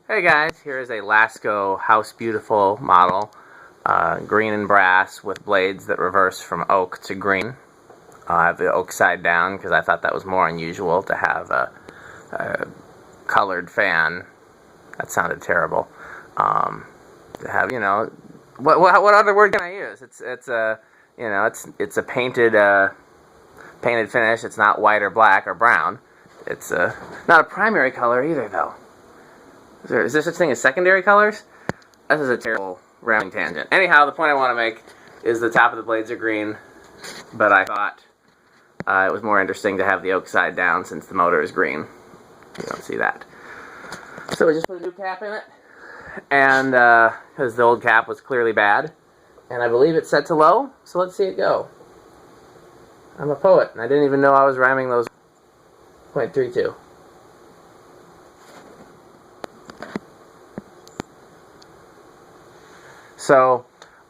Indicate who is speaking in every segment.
Speaker 1: Hey guys, here is a Lasko House Beautiful model, green and brass with blades that reverse from oak to green. I have the oak side down because I thought that was more unusual to have a colored fan. That sounded terrible. To have, what other word can I use? It's a painted finish. It's not white or black or brown. It's not a primary color either, though. Is there such thing as secondary colors? This is a terrible rambling tangent. Anyhow, the point I want to make is the top of the blades are green, but I thought it was more interesting to have the oak side down since the motor is green. You don't see that. So we just put a new cap in it, and because the old cap was clearly bad, and I believe it's set to low, so let's see it go. I'm a poet, and I didn't even know I was rhyming those 0.32. So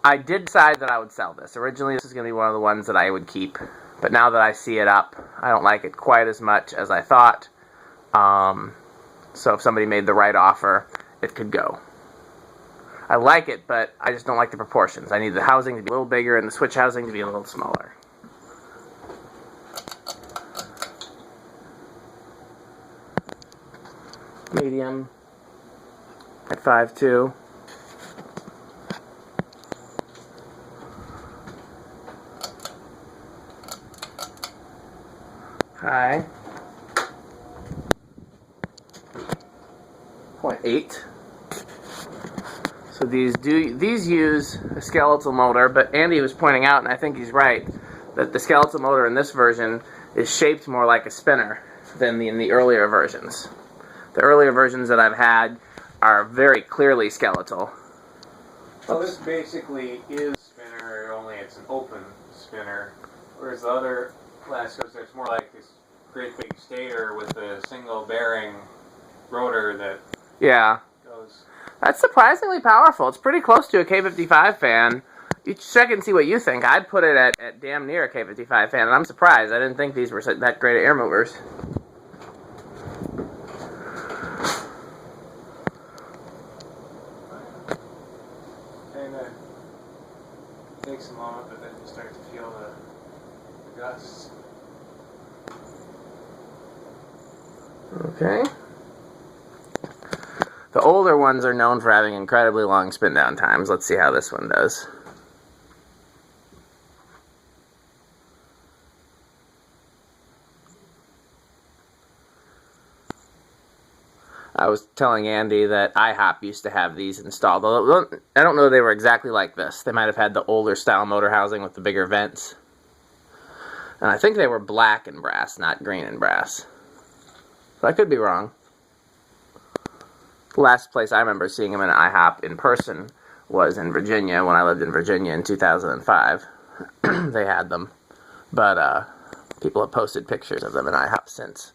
Speaker 1: I did decide that I would sell this. Originally, this was going to be one of the ones that I would keep, but now that I see it up, I don't like it quite as much as I thought. So if somebody made the right offer, it could go. I like it, but I just don't like the proportions. I need the housing to be a little bigger and the switch housing to be a little smaller. Medium at 5.2. High 0.8. So these use a skeletal motor, but Andy was pointing out, and I think he's right, that the skeletal motor in this version is shaped more like a spinner than in the earlier versions. The earlier versions that I've had are very clearly skeletal.
Speaker 2: Well, this basically is spinner, only it's an open spinner, whereas the other Laskos, it's more like this great big stator with a single bearing rotor that goes.
Speaker 1: That's surprisingly powerful. It's pretty close to a K55 fan. You check and see what you think. I'd put it at damn near a K55 fan, and I'm surprised. I didn't think these were that great at air movers.
Speaker 2: And it takes a moment, but then you start to feel the gusts.
Speaker 1: Okay. The older ones are known for having incredibly long spin down times. Let's see how this one does. I was telling Andy that IHOP used to have these installed. I don't know they were exactly like this. They might have had the older style motor housing with the bigger vents. And I think they were black and brass, not green and brass. But I could be wrong. The last place I remember seeing them in IHOP in person was in Virginia, when I lived in Virginia in 2005. They had them. But people have posted pictures of them in IHOP since.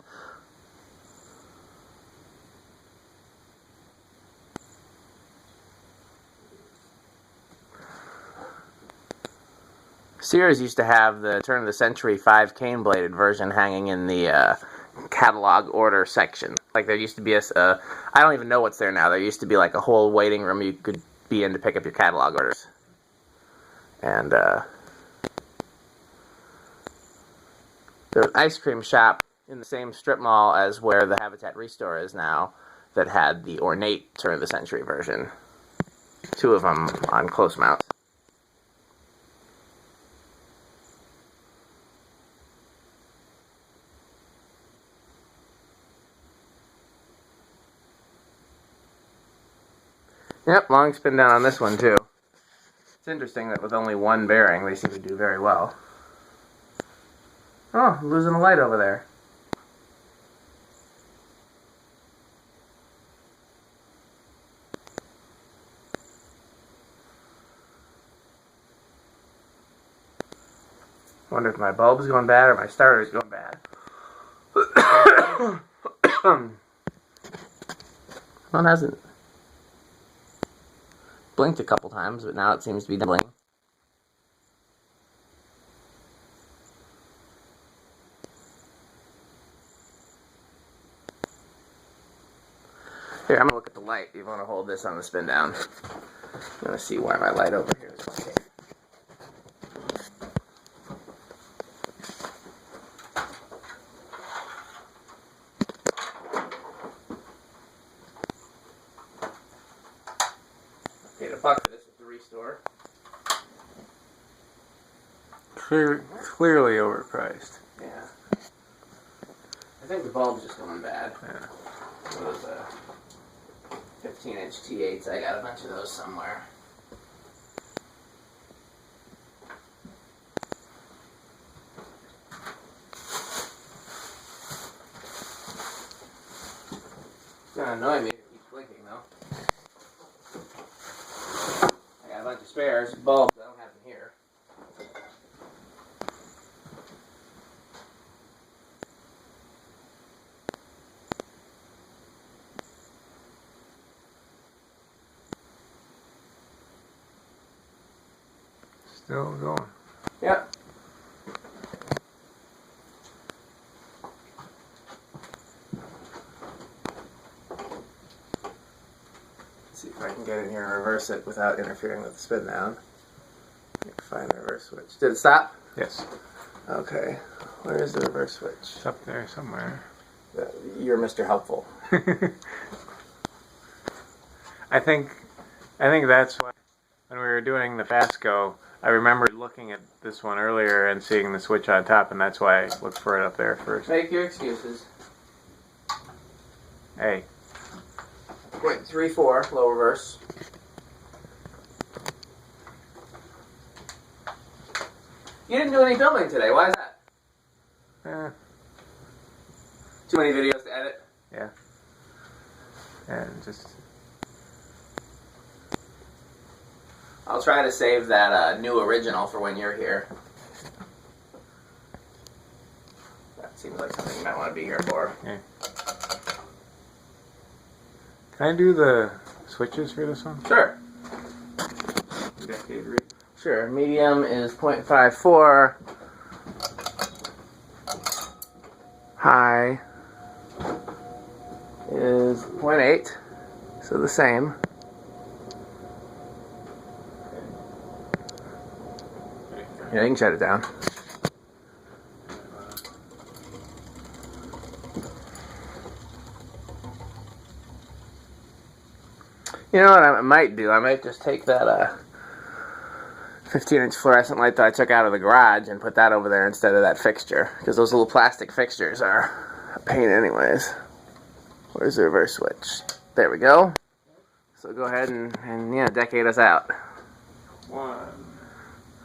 Speaker 1: Sears used to have the turn-of-the-century 5 cane-bladed version hanging in the catalog order section. Like there used to be I don't even know what's there now. There used to be like a whole waiting room you could be in to pick up your catalog orders. And there was an ice cream shop in the same strip mall as where the Habitat Restore is now that had the ornate turn-of-the-century version. 2 of them on close mounts. Yep, long spin down on this one too. It's interesting that with only one bearing, they seem to do very well. Oh, I'm losing a light over there. Wonder if my bulb's going bad or my starter's going bad. One hasn't blinked a couple times, but now it seems to be doubling. Here, I'm gonna look at the light. You want to hold this on the spin down. I'm gonna see why my light over here is okay. Paid $1 for this at the restore.
Speaker 2: Clearly overpriced.
Speaker 1: Yeah. I think the bulb's just going bad.
Speaker 2: Yeah.
Speaker 1: Those 15-inch T8s, I got a bunch of those somewhere. It's gonna annoy me if it keeps blinking though. I got a bunch of spares, bulbs, I don't have them here.
Speaker 2: Still going.
Speaker 1: Yep. See if I can get in here and reverse it without interfering with the spin down. Find the reverse switch. Did it stop?
Speaker 2: Yes.
Speaker 1: Okay. Where is the reverse switch?
Speaker 2: It's up there somewhere.
Speaker 1: You're Mr. Helpful.
Speaker 2: I think that's why when we were doing the Fastco, I remember looking at this one earlier and seeing the switch on top, and that's why I looked for it up there first.
Speaker 1: Make your excuses.
Speaker 2: Hey.
Speaker 1: 0.34, low reverse. You didn't do any filming today. Why is that? Too many videos to edit?
Speaker 2: Yeah. And just...
Speaker 1: I'll try to save that new original for when you're here. That seems like something you might want to be here for.
Speaker 2: Yeah. Can I do the switches for this one?
Speaker 1: Sure.
Speaker 2: Decade read.
Speaker 1: Sure. Medium is 0.54. High is 0.8. So the same. Yeah, you can shut it down. You know what I might do? I might just take that 15-inch fluorescent light that I took out of the garage and put that over there instead of that fixture. Because those little plastic fixtures are a pain anyways. Where's the reverse switch? There we go. So go ahead and yeah, decade us out.
Speaker 2: One.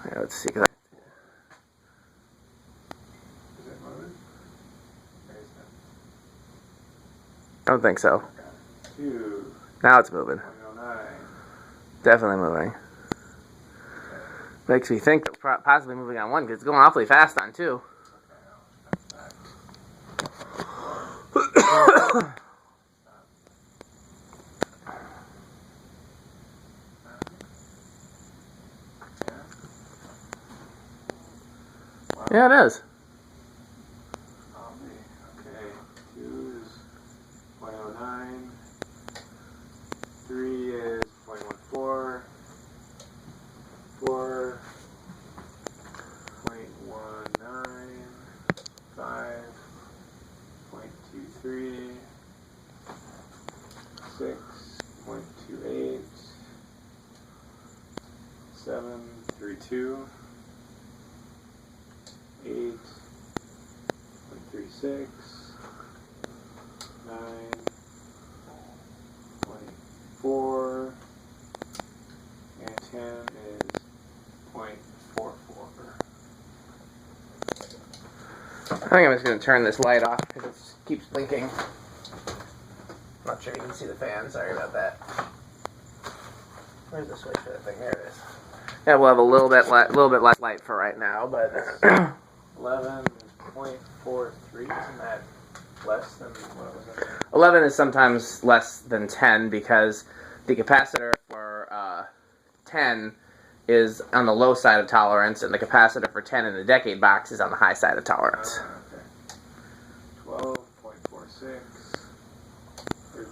Speaker 1: Yeah, let's see.
Speaker 2: Is it moving?
Speaker 1: I don't think so.
Speaker 2: 2.
Speaker 1: Now it's moving.
Speaker 2: 0.09.
Speaker 1: Definitely moving. Makes me think it's possibly moving on 1 because it's going awfully fast on 2. Yeah, it is.
Speaker 2: Okay. 2 is 0.09. 3 is 0.14. 4, 0.19, 5, 0.23, 6, 0.28, 7, 32, 8, 0.36, 9, 0.4, and 10 is 0.44.
Speaker 1: I think I'm just going to turn this light off because it keeps blinking. I'm not sure you can see the fan. Sorry about that. Where's the switch for that thing? There it is. Yeah, we'll have a little bit less light for right now, but
Speaker 2: 11 is 0.43. Isn't that less than what was it?
Speaker 1: 11 is sometimes less than 10 because the capacitor for 10 is on the low side of tolerance, and the capacitor for 10 in the decade box is on the high side of tolerance.
Speaker 2: Okay. 12.46, 13,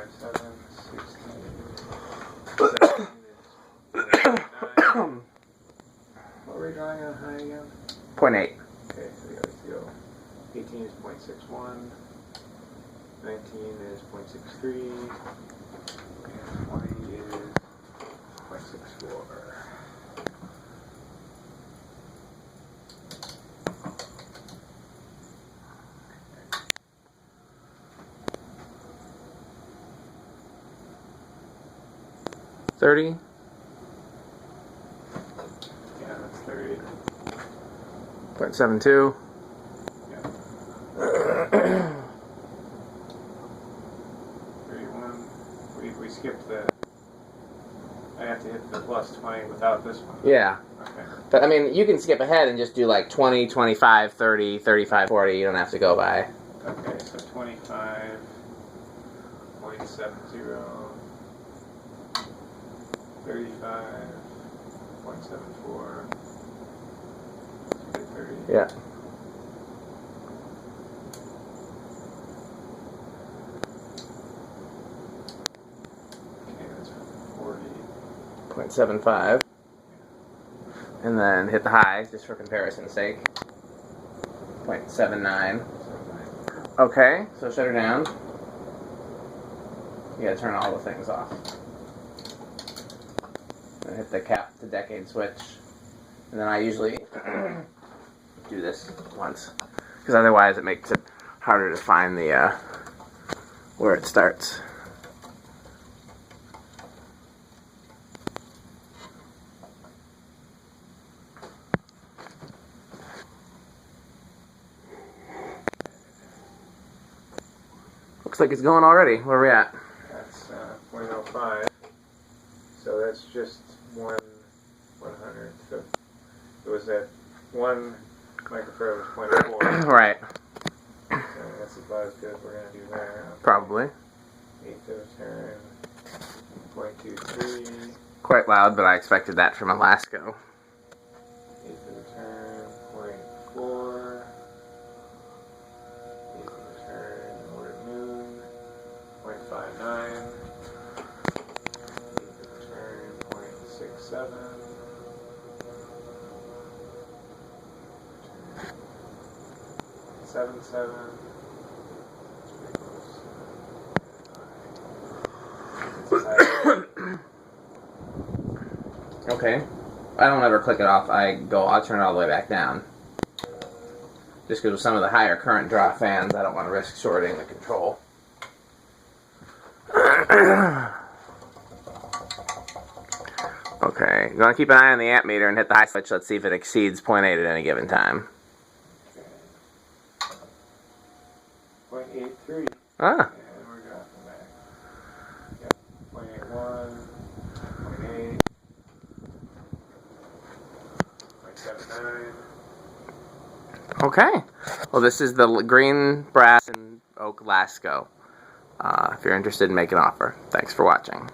Speaker 2: 0.57, 16, 17 is 0.9. What were we drawing on high again?
Speaker 1: 0.8.
Speaker 2: Okay, so we always go. 18 is 0.61, 19 is 0.63, and 20 is 0.64.
Speaker 1: $30.
Speaker 2: Yeah, that's 30.
Speaker 1: 0.72.
Speaker 2: Yeah. 31. We skipped the. I have to hit the plus 20 without this one.
Speaker 1: Yeah.
Speaker 2: Okay.
Speaker 1: But I mean, you can skip ahead and just do like 20, 25, 30, 35, 40. You don't have to go by.
Speaker 2: Okay, so 25.70, 35.74, 30.
Speaker 1: Yeah.
Speaker 2: Okay, that's 40.
Speaker 1: 0.75. And then hit the high, just for comparison's sake. 0.79. Okay, so shut her down. You gotta turn all the things off. And hit the cap to decade switch. And then I usually do this once. Because otherwise it makes it harder to find the where it starts. Looks like it's going already. Where are we at?
Speaker 2: That's 0.05. So that's just 1/100. So it was at 1 microfarad was 0.4.
Speaker 1: Right.
Speaker 2: So that's about as good as we're going to do there.
Speaker 1: Probably.
Speaker 2: Eighth of a turn, 0.23.
Speaker 1: Quite loud, but I expected that from a Lasko.
Speaker 2: Eighth of a turn, 0.4. Eighth of a turn, we're at noon, 0.59. Eighth of a turn, 0.67. 0.77.
Speaker 1: Okay. I don't ever click it off. I'll turn it all the way back down. Just because with some of the higher current draw fans, I don't want to risk shorting the control. Okay. You want to keep an eye on the amp meter and hit the high switch. Let's see if it exceeds 0.8 at any given time.
Speaker 2: 0.83.
Speaker 1: Ah.
Speaker 2: And we're dropping back. Yep. 0.81. 0.8. 0.79.
Speaker 1: Okay. Well, this is the green, brass, and oak Lasko. If you're interested in making an offer. Thanks for watching.